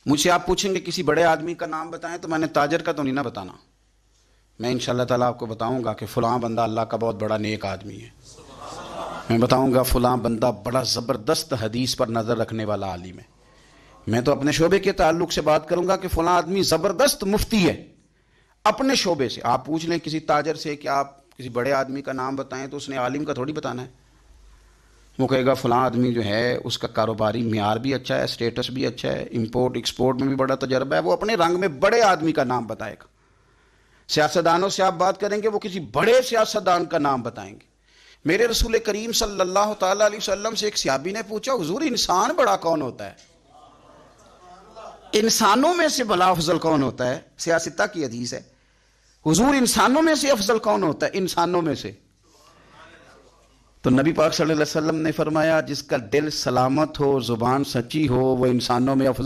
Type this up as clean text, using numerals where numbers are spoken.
मुझसे आप पूछेंगे किसी बड़े आदमी का नाम बताएं, तो मैंने ताजर का तो नहीं ना बताना। मैं इंशाअल्लाह ताला आपको बताऊंगा कि फ़लाँ बंदा अल्लाह का बहुत बड़ा नेक आदमी है। मैं बताऊंगा फ़लाँ बंदा बड़ा ज़बरदस्त हदीस पर नज़र रखने वाला आलिम है। मैं तो अपने शोबे के ताल्लुक से बात करूंगा कि फ़लाँ आदमी ज़बरदस्त मुफ्ती है अपने शोबे से। आप पूछ लें किसी ताजर से कि आप किसी बड़े आदमी का नाम बताएं, तो उसने आलिम का थोड़ी बताना है। वो कहेगा फ़लाँ आदमी जो है उसका कारोबारी मियार भी अच्छा है, स्टेटस भी अच्छा है, इंपोर्ट एक्सपोर्ट में भी बड़ा तजर्बा है। वो अपने रंग में बड़े आदमी का नाम बताएगा। सियासतदानों से आप बात करेंगे, वो किसी बड़े सियासतदान का नाम बताएंगे। मेरे रसूल करीम सल्लल्लाहु ताला अलैहि वसल्लम से एक सहाबी ने पूछा, हुजूर इंसान बड़ा कौन होता है? इंसानों में से भला अफजल कौन होता है? सियासता की हदीस है। हुजूर इंसानों में से अफजल कौन होता है? इंसानों में से। तो नबी पाक सल्लल्लाहु अलैहि वसल्लम ने फरमाया, जिसका दिल सलामत हो, जुबान सच्ची हो, वो इंसानों में अफजल